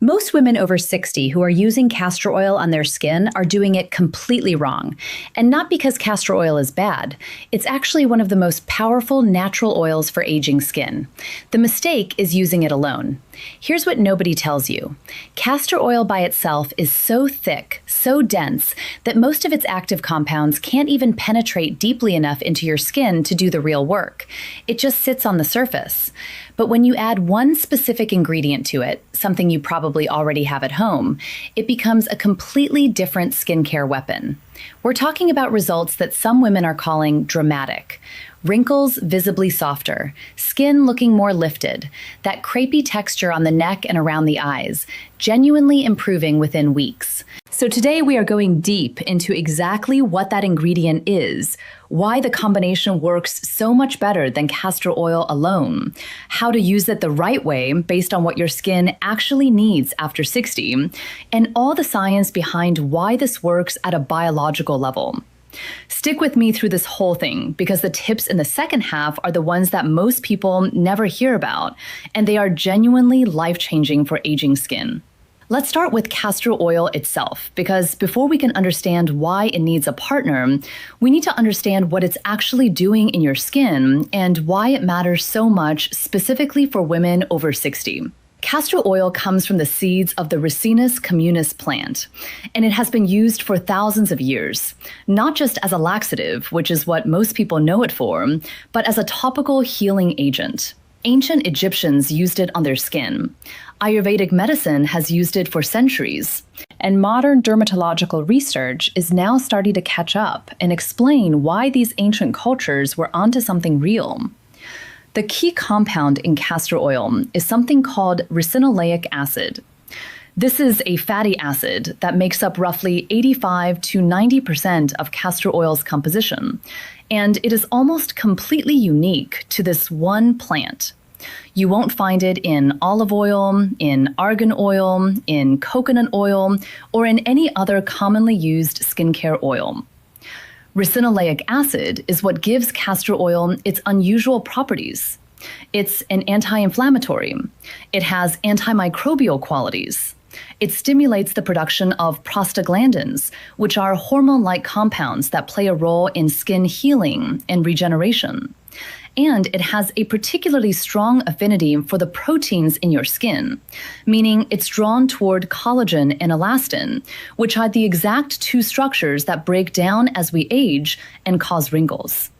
Most women over 60 who are using castor oil on their skin are doing it completely wrong. And not because castor oil is bad. It's actually one of the most powerful natural oils for aging skin. The mistake is using it alone. Here's what nobody tells you. Castor oil by itself is so thick, so dense, that most of its active compounds can't even penetrate deeply enough into your skin to do the real work. It just sits on the surface. But when you add one specific ingredient to it, something you probably already have at home, it becomes a completely different skincare weapon. We're talking about results that some women are calling dramatic. Wrinkles visibly softer, skin looking more lifted, that crepey texture on the neck and around the eyes, genuinely improving within weeks. So today we are going deep into exactly what that ingredient is, why the combination works so much better than castor oil alone, how to use it the right way based on what your skin actually needs after 60, and all the science behind why this works at a biological level. Stick with me through this whole thing because the tips in the second half are the ones that most people never hear about, and they are genuinely life-changing for aging skin. Let's start with castor oil itself, because before we can understand why it needs a partner, we need to understand what it's actually doing in your skin and why it matters so much specifically for women over 60. Castor oil comes from the seeds of the Ricinus communis plant, and it has been used for thousands of years, not just as a laxative, which is what most people know it for, but as a topical healing agent. Ancient Egyptians used it on their skin. Ayurvedic medicine has used it for centuries. And modern dermatological research is now starting to catch up and explain why these ancient cultures were onto something real. The key compound in castor oil is something called ricinoleic acid. This is a fatty acid that makes up roughly 85 to 90% of castor oil's composition, and it is almost completely unique to this one plant. You won't find it in olive oil, in argan oil, in coconut oil, or in any other commonly used skincare oil. Ricinoleic acid is what gives castor oil its unusual properties. It's an anti-inflammatory. It has antimicrobial qualities. It stimulates the production of prostaglandins, which are hormone-like compounds that play a role in skin healing and regeneration. And it has a particularly strong affinity for the proteins in your skin, meaning it's drawn toward collagen and elastin, which are the exact two structures that break down as we age and cause wrinkles.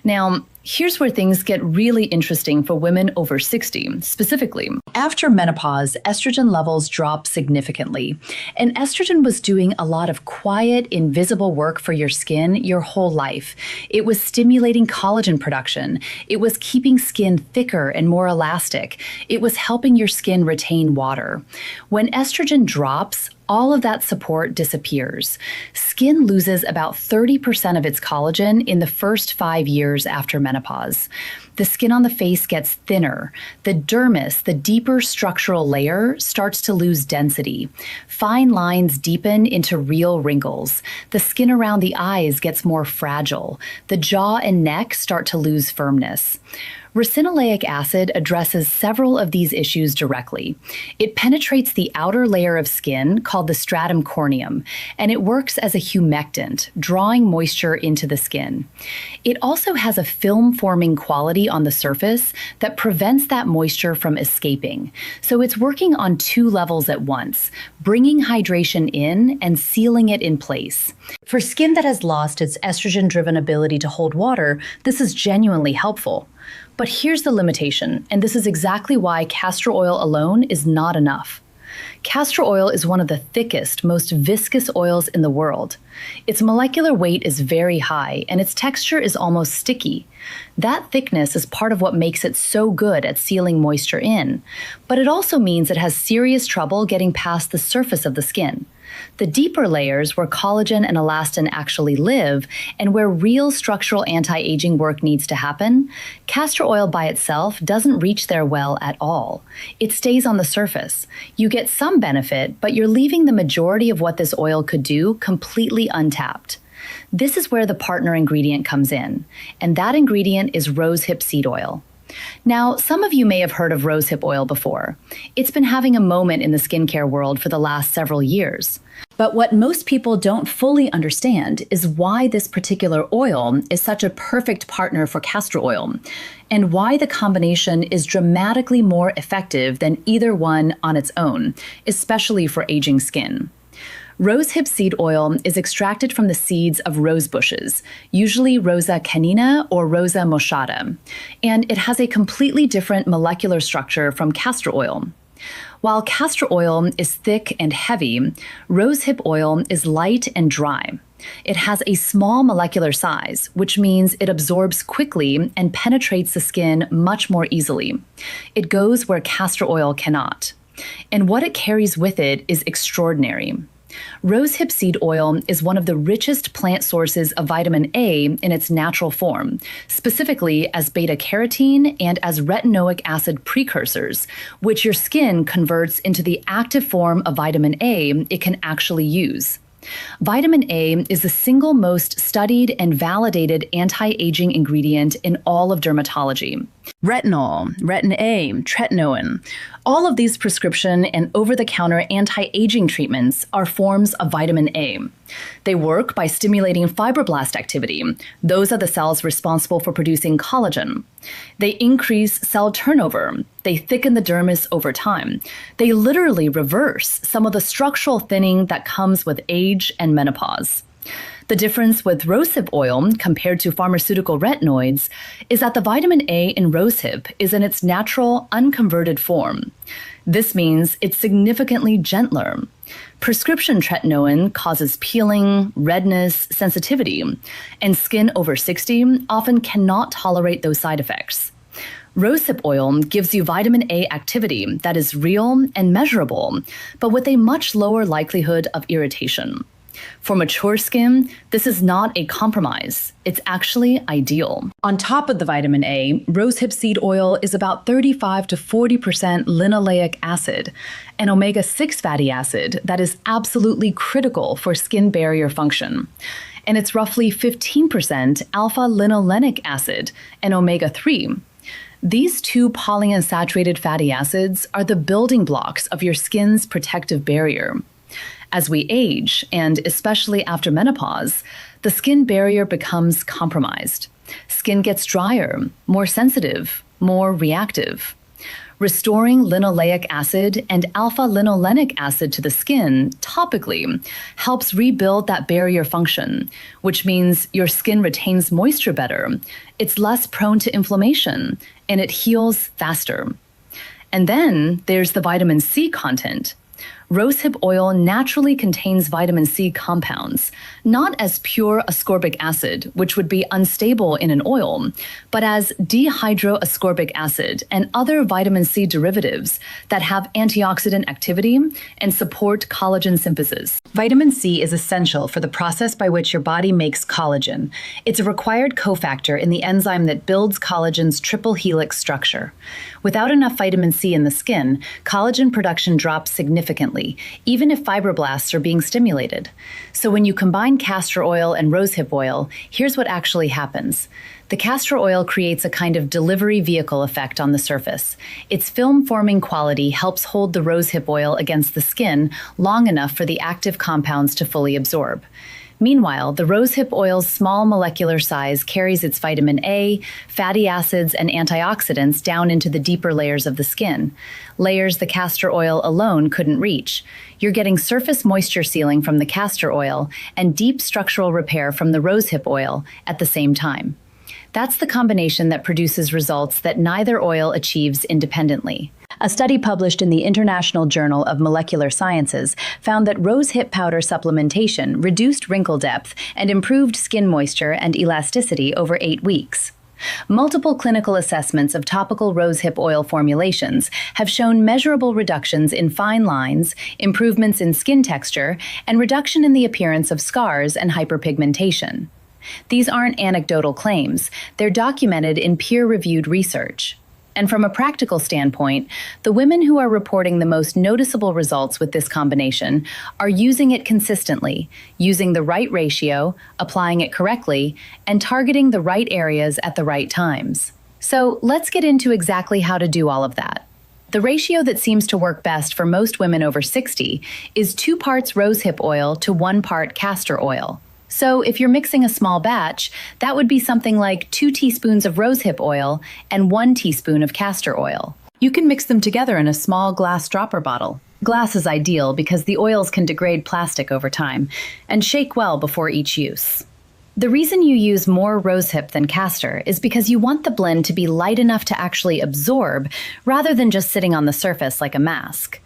Now, here's where things get really interesting for women over 60, specifically. After menopause, estrogen levels drop significantly. And estrogen was doing a lot of quiet, invisible work for your skin your whole life. It was stimulating collagen production. It was keeping skin thicker and more elastic. It was helping your skin retain water. When estrogen drops, all of that support disappears. Skin loses about 30% of its collagen in the first 5 years after menopause. The skin on the face gets thinner. The dermis, the deeper structural layer, starts to lose density. Fine lines deepen into real wrinkles. The skin around the eyes gets more fragile. The jaw and neck start to lose firmness. Ricinoleic acid addresses several of these issues directly. It penetrates the outer layer of skin called the stratum corneum, and it works as a humectant, drawing moisture into the skin. It also has a film-forming quality on the surface that prevents that moisture from escaping. So it's working on two levels at once, bringing hydration in and sealing it in place. For skin that has lost its estrogen-driven ability to hold water, this is genuinely helpful. But here's the limitation, and this is exactly why castor oil alone is not enough. Castor oil is one of the thickest, most viscous oils in the world. Its molecular weight is very high, and its texture is almost sticky. That thickness is part of what makes it so good at sealing moisture in, but it also means it has serious trouble getting past the surface of the skin. The deeper layers where collagen and elastin actually live and where real structural anti-aging work needs to happen, castor oil by itself doesn't reach there well at all. It stays on the surface. You get some benefit, but you're leaving the majority of what this oil could do completely untapped. This is where the partner ingredient comes in, and that ingredient is rosehip seed oil. Now, some of you may have heard of rosehip oil before. It's been having a moment in the skincare world for the last several years. But what most people don't fully understand is why this particular oil is such a perfect partner for castor oil, and why the combination is dramatically more effective than either one on its own, especially for aging skin. Rosehip seed oil is extracted from the seeds of rose bushes, usually Rosa canina or Rosa moschata, and it has a completely different molecular structure from castor oil. While castor oil is thick and heavy, rosehip oil is light and dry. It has a small molecular size, which means it absorbs quickly and penetrates the skin much more easily. It goes where castor oil cannot. And what it carries with it is extraordinary. Rosehip seed oil is one of the richest plant sources of vitamin A in its natural form, specifically as beta-carotene and as retinoic acid precursors, which your skin converts into the active form of vitamin A it can actually use. Vitamin A is the single most studied and validated anti-aging ingredient in all of dermatology. Retinol, retin A, tretinoin, all of these prescription and over-the-counter anti-aging treatments are forms of vitamin A. They work by stimulating fibroblast activity. Those are the cells responsible for producing collagen. They increase cell turnover. They thicken the dermis over time. They literally reverse some of the structural thinning that comes with age and menopause. The difference with rosehip oil compared to pharmaceutical retinoids is that the vitamin A in rosehip is in its natural, unconverted form. This means it's significantly gentler. Prescription tretinoin causes peeling, redness, sensitivity, and skin over 60 often cannot tolerate those side effects. Rosehip oil gives you vitamin A activity that is real and measurable, but with a much lower likelihood of irritation. For mature skin, this is not a compromise. It's actually ideal. On top of the vitamin A, rosehip seed oil is about 35 to 40% linoleic acid, an omega-6 fatty acid that is absolutely critical for skin barrier function. And it's roughly 15% alpha-linolenic acid, an omega-3. These two polyunsaturated fatty acids are the building blocks of your skin's protective barrier. As we age, and especially after menopause, the skin barrier becomes compromised. Skin gets drier, more sensitive, more reactive. Restoring linoleic acid and alpha-linolenic acid to the skin topically helps rebuild that barrier function, which means your skin retains moisture better, it's less prone to inflammation, and it heals faster. And then there's the vitamin C content. Rosehip oil naturally contains vitamin C compounds, not as pure ascorbic acid, which would be unstable in an oil, but as dehydroascorbic acid and other vitamin C derivatives that have antioxidant activity and support collagen synthesis. Vitamin C is essential for the process by which your body makes collagen. It's a required cofactor in the enzyme that builds collagen's triple helix structure. Without enough vitamin C in the skin, collagen production drops significantly, even if fibroblasts are being stimulated. So when you combine castor oil and rosehip oil, here's what actually happens. The castor oil creates a kind of delivery vehicle effect on the surface. Its film-forming quality helps hold the rosehip oil against the skin long enough for the active compounds to fully absorb. Meanwhile, the rosehip oil's small molecular size carries its vitamin A, fatty acids, and antioxidants down into the deeper layers of the skin, layers the castor oil alone couldn't reach. You're getting surface moisture sealing from the castor oil and deep structural repair from the rosehip oil at the same time. That's the combination that produces results that neither oil achieves independently. A study published in the International Journal of Molecular Sciences found that rosehip powder supplementation reduced wrinkle depth and improved skin moisture and elasticity over 8 weeks. Multiple clinical assessments of topical rosehip oil formulations have shown measurable reductions in fine lines, improvements in skin texture, and reduction in the appearance of scars and hyperpigmentation. These aren't anecdotal claims, they're documented in peer-reviewed research. And from a practical standpoint, the women who are reporting the most noticeable results with this combination are using it consistently, using the right ratio, applying it correctly, and targeting the right areas at the right times. So let's get into exactly how to do all of that. The ratio that seems to work best for most women over 60 is 2 parts rosehip oil to 1 part castor oil. So if you're mixing a small batch, that would be something like 2 teaspoons of rosehip oil and 1 teaspoon of castor oil. You can mix them together in a small glass dropper bottle. Glass is ideal because the oils can degrade plastic over time, and shake well before each use. The reason you use more rosehip than castor is because you want the blend to be light enough to actually absorb rather than just sitting on the surface like a mask.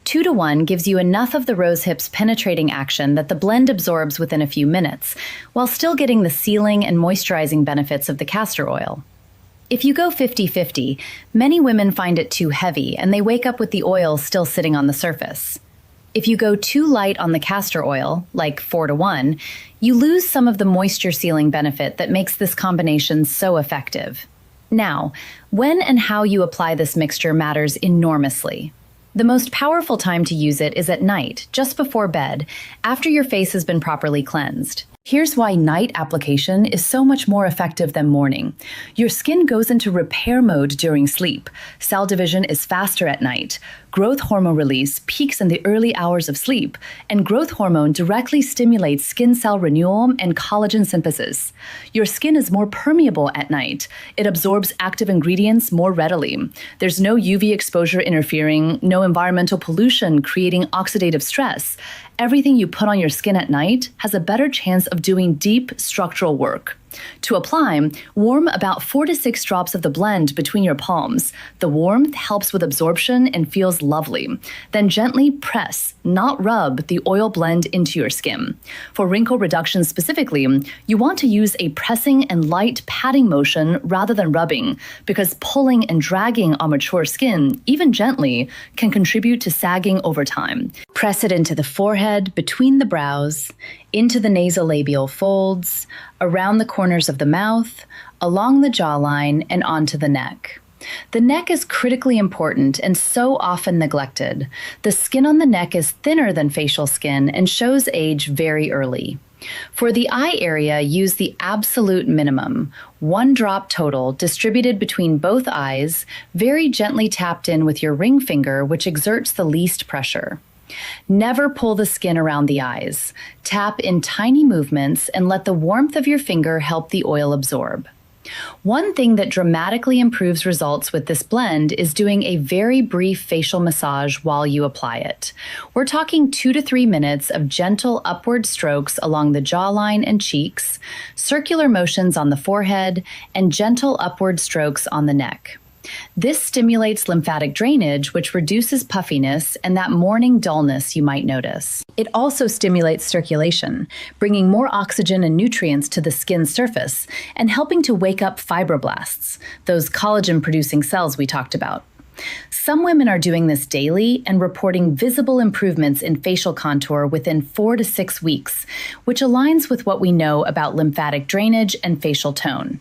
2 to 1 gives you enough of the rosehip's penetrating action that the blend absorbs within a few minutes, while still getting the sealing and moisturizing benefits of the castor oil. If you go 50-50, many women find it too heavy and they wake up with the oil still sitting on the surface. If you go too light on the castor oil, like 4 to 1, you lose some of the moisture sealing benefit that makes this combination so effective. Now, when and how you apply this mixture matters enormously. The most powerful time to use it is at night, just before bed, after your face has been properly cleansed. Here's why night application is so much more effective than morning. Your skin goes into repair mode during sleep. Cell division is faster at night. Growth hormone release peaks in the early hours of sleep, and growth hormone directly stimulates skin cell renewal and collagen synthesis. Your skin is more permeable at night. It absorbs active ingredients more readily. There's no UV exposure interfering, no environmental pollution creating oxidative stress. Everything you put on your skin at night has a better chance of doing deep structural work. To apply, warm about 4 to 6 drops of the blend between your palms. The warmth helps with absorption and feels lovely. Then gently press, not rub, the oil blend into your skin. For wrinkle reduction specifically, you want to use a pressing and light patting motion rather than rubbing, because pulling and dragging on mature skin, even gently, can contribute to sagging over time. Press it into the forehead, between the brows, into the nasolabial folds, around the corners of the mouth, along the jawline, and onto the neck. The neck is critically important and so often neglected. The skin on the neck is thinner than facial skin and shows age very early. For the eye area, use the absolute minimum, 1 drop total distributed between both eyes, very gently tapped in with your ring finger, which exerts the least pressure. Never pull the skin around the eyes. Tap in tiny movements and let the warmth of your finger help the oil absorb. One thing that dramatically improves results with this blend is doing a very brief facial massage while you apply it. We're talking 2 to 3 minutes of gentle upward strokes along the jawline and cheeks, circular motions on the forehead, and gentle upward strokes on the neck. This stimulates lymphatic drainage, which reduces puffiness and that morning dullness you might notice. It also stimulates circulation, bringing more oxygen and nutrients to the skin's surface and helping to wake up fibroblasts, those collagen-producing cells we talked about. Some women are doing this daily and reporting visible improvements in facial contour within 4 to 6 weeks, which aligns with what we know about lymphatic drainage and facial tone.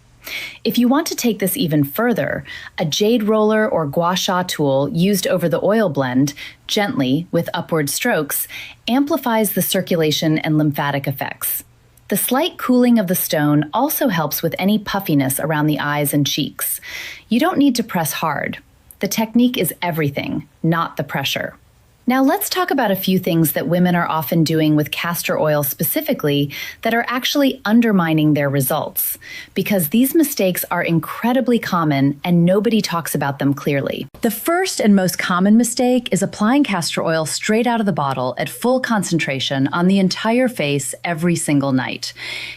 If you want to take this even further, a jade roller or gua sha tool used over the oil blend, gently with upward strokes, amplifies the circulation and lymphatic effects. The slight cooling of the stone also helps with any puffiness around the eyes and cheeks. You don't need to press hard. The technique is everything, not the pressure. Now let's talk about a few things that women are often doing with castor oil specifically that are actually undermining their results, because these mistakes are incredibly common and nobody talks about them clearly. The first and most common mistake is applying castor oil straight out of the bottle at full concentration on the entire face every single night.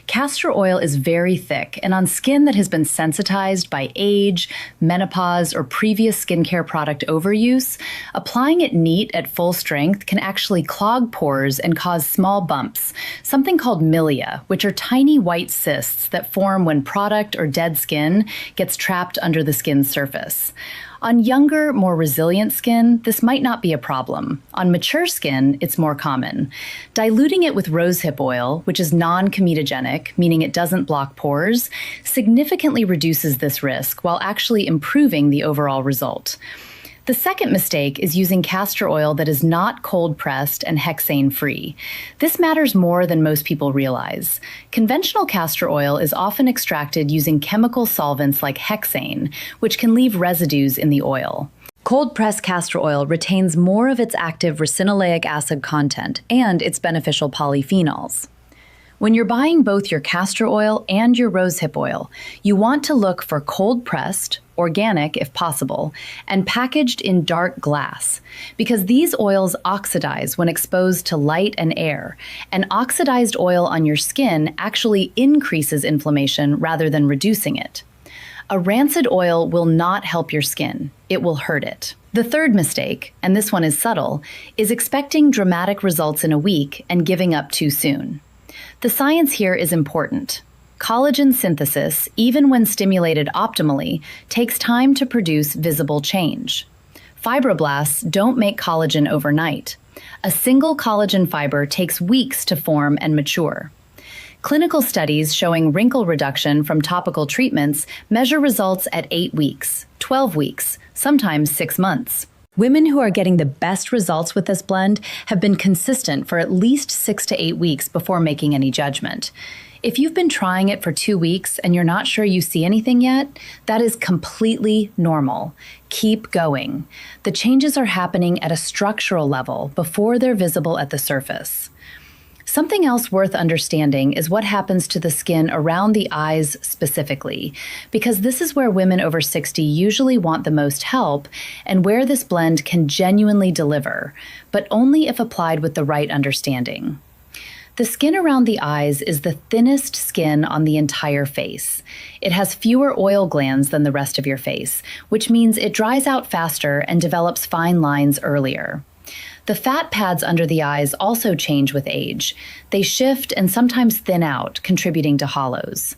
Castor oil is very thick, and on skin that has been sensitized by age, menopause, or previous skincare product overuse, applying it neat at full strength can actually clog pores and cause small bumps, something called milia, which are tiny white cysts that form when product or dead skin gets trapped under the skin's surface. On younger, more resilient skin, this might not be a problem. On mature skin, it's more common. Diluting it with rosehip oil, which is non-comedogenic, meaning it doesn't block pores, significantly reduces this risk while actually improving the overall result. The second mistake is using castor oil that is not cold-pressed and hexane-free. This matters more than most people realize. Conventional castor oil is often extracted using chemical solvents like hexane, which can leave residues in the oil. Cold-pressed castor oil retains more of its active ricinoleic acid content and its beneficial polyphenols. When you're buying both your castor oil and your rosehip oil, you want to look for cold-pressed, organic if possible, and packaged in dark glass, because these oils oxidize when exposed to light and air, and oxidized oil on your skin actually increases inflammation rather than reducing it. A rancid oil will not help your skin. It will hurt it. The third mistake, and this one is subtle, is expecting dramatic results in a week and giving up too soon. The science here is important. Collagen synthesis, even when stimulated optimally, takes time to produce visible change. Fibroblasts don't make collagen overnight. A single collagen fiber takes weeks to form and mature. Clinical studies showing wrinkle reduction from topical treatments measure results at 8 weeks, 12 weeks, sometimes 6 months. Women who are getting the best results with this blend have been consistent for at least 6 to 8 weeks before making any judgment. If you've been trying it for 2 weeks and you're not sure you see anything yet, that is completely normal. Keep going. The changes are happening at a structural level before they're visible at the surface. Something else worth understanding is what happens to the skin around the eyes specifically, because this is where women over 60 usually want the most help and where this blend can genuinely deliver, but only if applied with the right understanding. The skin around the eyes is the thinnest skin on the entire face. It has fewer oil glands than the rest of your face, which means it dries out faster and develops fine lines earlier. The fat pads under the eyes also change with age. They shift and sometimes thin out, contributing to hollows.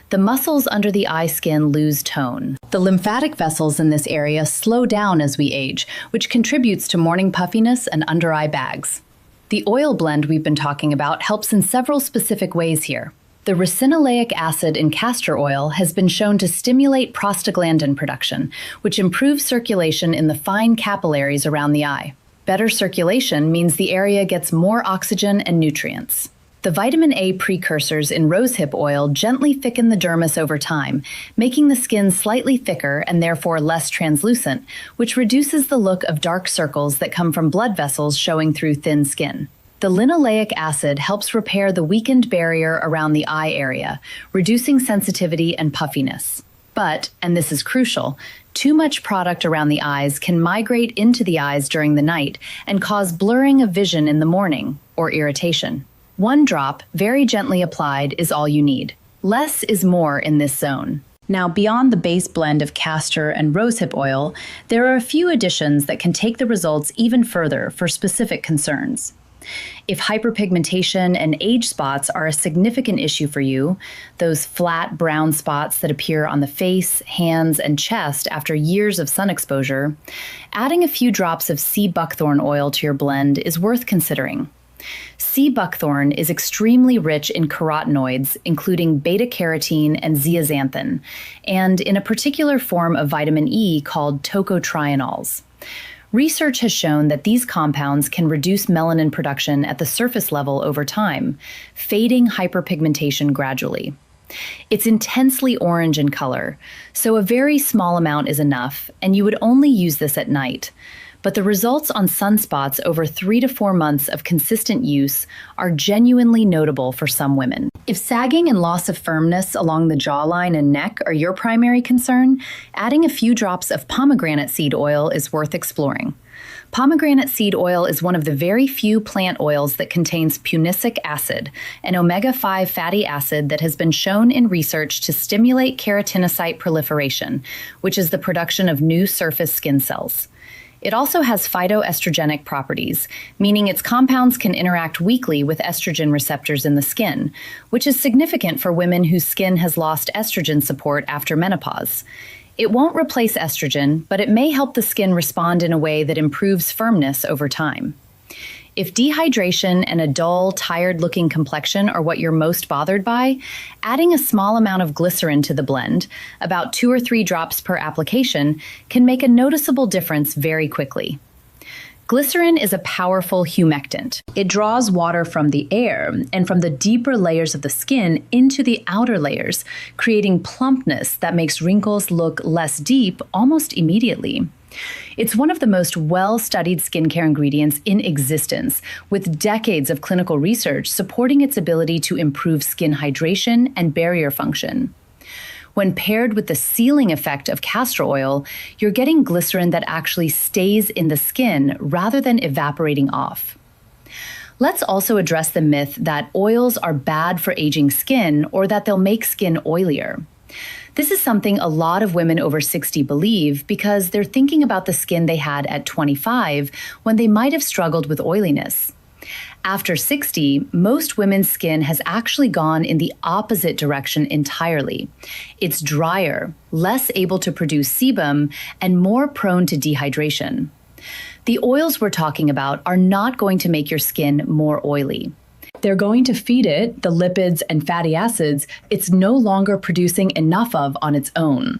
The muscles under the eye skin lose tone. The lymphatic vessels in this area slow down as we age, which contributes to morning puffiness and under-eye bags. The oil blend we've been talking about helps in several specific ways here. The ricinoleic acid in castor oil has been shown to stimulate prostaglandin production, which improves circulation in the fine capillaries around the eye. Better circulation means the area gets more oxygen and nutrients. The vitamin A precursors in rosehip oil gently thicken the dermis over time, making the skin slightly thicker and therefore less translucent, which reduces the look of dark circles that come from blood vessels showing through thin skin. The linoleic acid helps repair the weakened barrier around the eye area, reducing sensitivity and puffiness. But, and this is crucial, too much product around the eyes can migrate into the eyes during the night and cause blurring of vision in the morning, or irritation. 1 drop, very gently applied, is all you need. Less is more in this zone. Now, beyond the base blend of castor and rosehip oil, there are a few additions that can take the results even further for specific concerns. If hyperpigmentation and age spots are a significant issue for you, those flat brown spots that appear on the face, hands, and chest after years of sun exposure, adding a few drops of sea buckthorn oil to your blend is worth considering. Sea buckthorn is extremely rich in carotenoids, including beta-carotene and zeaxanthin, and in a particular form of vitamin E called tocotrienols. Research has shown that these compounds can reduce melanin production at the surface level over time, fading hyperpigmentation gradually. It's intensely orange in color, so a very small amount is enough, and you would only use this at night. But the results on sunspots over 3 to 4 months of consistent use are genuinely notable for some women. If sagging and loss of firmness along the jawline and neck are your primary concern, adding a few drops of pomegranate seed oil is worth exploring. Pomegranate seed oil is one of the very few plant oils that contains punicic acid, an omega-5 fatty acid that has been shown in research to stimulate keratinocyte proliferation, which is the production of new surface skin cells. It also has phytoestrogenic properties, meaning its compounds can interact weakly with estrogen receptors in the skin, which is significant for women whose skin has lost estrogen support after menopause. It won't replace estrogen, but it may help the skin respond in a way that improves firmness over time. If dehydration and a dull, tired-looking complexion are what you're most bothered by, adding a small amount of glycerin to the blend, about 2 or 3 drops per application, can make a noticeable difference very quickly. Glycerin is a powerful humectant. It draws water from the air and from the deeper layers of the skin into the outer layers, creating plumpness that makes wrinkles look less deep almost immediately. It's one of the most well-studied skincare ingredients in existence, with decades of clinical research supporting its ability to improve skin hydration and barrier function. When paired with the sealing effect of castor oil, you're getting glycerin that actually stays in the skin rather than evaporating off. Let's also address the myth that oils are bad for aging skin or that they'll make skin oilier. This is something a lot of women over 60 believe because they're thinking about the skin they had at 25 when they might have struggled with oiliness. After 60, most women's skin has actually gone in the opposite direction entirely. It's drier, less able to produce sebum, and more prone to dehydration. The oils we're talking about are not going to make your skin more oily. They're going to feed it the lipids and fatty acids it's no longer producing enough of on its own.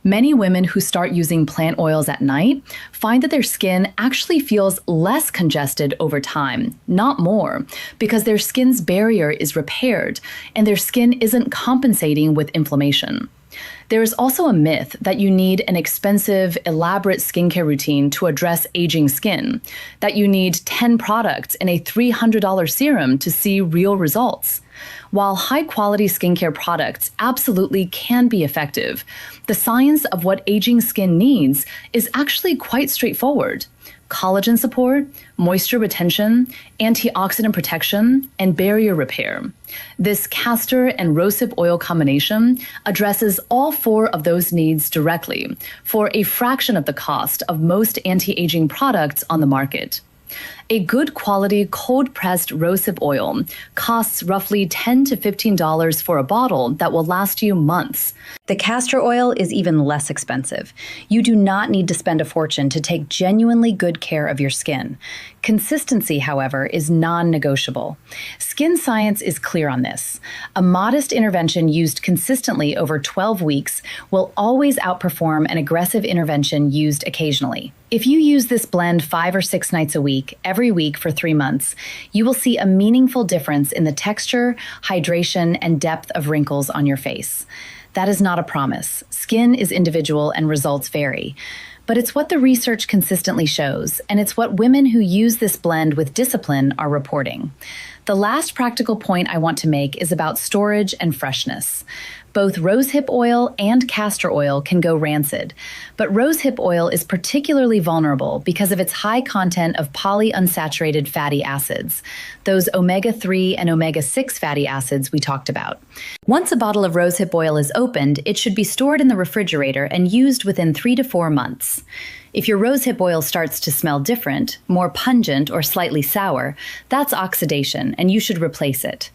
Many women who start using plant oils at night find that their skin actually feels less congested over time, not more, because their skin's barrier is repaired and their skin isn't compensating with inflammation. There is also a myth that you need an expensive, elaborate skincare routine to address aging skin, that you need 10 products and a $300 serum to see real results. While high-quality skincare products absolutely can be effective, the science of what aging skin needs is actually quite straightforward. Collagen support, moisture retention, antioxidant protection, and barrier repair. This castor and rosehip oil combination addresses all 4 of those needs directly for a fraction of the cost of most anti-aging products on the market. A good quality cold-pressed rosehip oil costs roughly $10 to $15 for a bottle that will last you months. The castor oil is even less expensive. You do not need to spend a fortune to take genuinely good care of your skin. Consistency, however, is non-negotiable. Skin science is clear on this. A modest intervention used consistently over 12 weeks will always outperform an aggressive intervention used occasionally. If you use this blend 5 or 6 nights a week, every week for 3 months, you will see a meaningful difference in the texture, hydration, and depth of wrinkles on your face. That is not a promise. Skin is individual and results vary. But it's what the research consistently shows, and it's what women who use this blend with discipline are reporting. The last practical point I want to make is about storage and freshness. Both rosehip oil and castor oil can go rancid, but rosehip oil is particularly vulnerable because of its high content of polyunsaturated fatty acids, those omega-3 and omega-6 fatty acids we talked about. Once a bottle of rosehip oil is opened, it should be stored in the refrigerator and used within 3 to 4 months. If your rosehip oil starts to smell different, more pungent or slightly sour, that's oxidation, and you should replace it.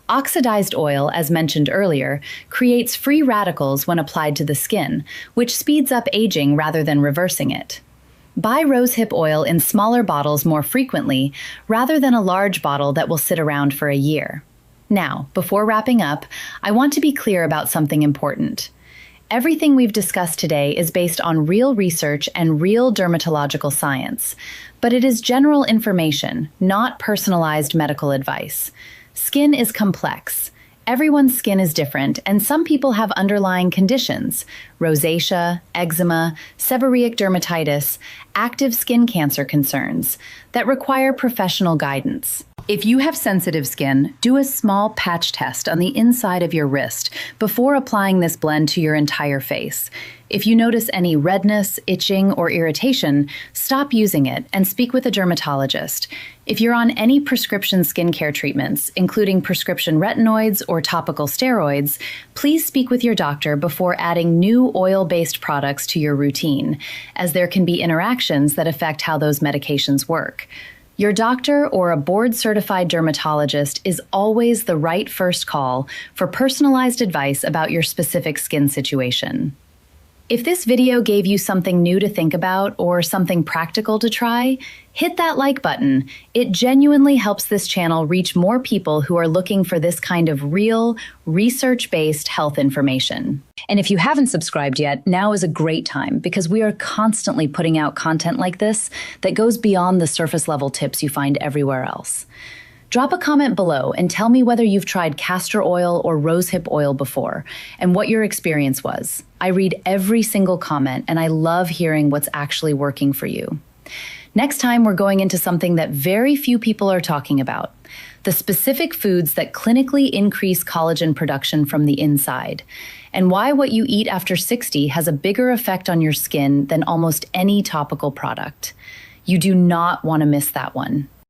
Oxidized oil, as mentioned earlier, creates free radicals when applied to the skin, which speeds up aging rather than reversing it. Buy rosehip oil in smaller bottles more frequently, rather than a large bottle that will sit around for a year. Now, before wrapping up, I want to be clear about something important. Everything we've discussed today is based on real research and real dermatological science, but it is general information, not personalized medical advice. Skin is complex. Everyone's skin is different, and some people have underlying conditions, rosacea, eczema, seborrheic dermatitis, active skin cancer concerns, that require professional guidance. If you have sensitive skin, do a small patch test on the inside of your wrist before applying this blend to your entire face. If you notice any redness, itching, or irritation, stop using it and speak with a dermatologist. If you're on any prescription skincare treatments, including prescription retinoids or topical steroids, please speak with your doctor before adding new oil-based products to your routine, as there can be interactions that affect how those medications work. Your doctor or a board-certified dermatologist is always the right first call for personalized advice about your specific skin situation. If this video gave you something new to think about or something practical to try, hit that like button. It genuinely helps this channel reach more people who are looking for this kind of real, research-based health information. And if you haven't subscribed yet, now is a great time because we are constantly putting out content like this that goes beyond the surface-level tips you find everywhere else. Drop a comment below and tell me whether you've tried castor oil or rosehip oil before and what your experience was. I read every single comment and I love hearing what's actually working for you. Next time, we're going into something that very few people are talking about: the specific foods that clinically increase collagen production from the inside, and why what you eat after 60 has a bigger effect on your skin than almost any topical product. You do not want to miss that one.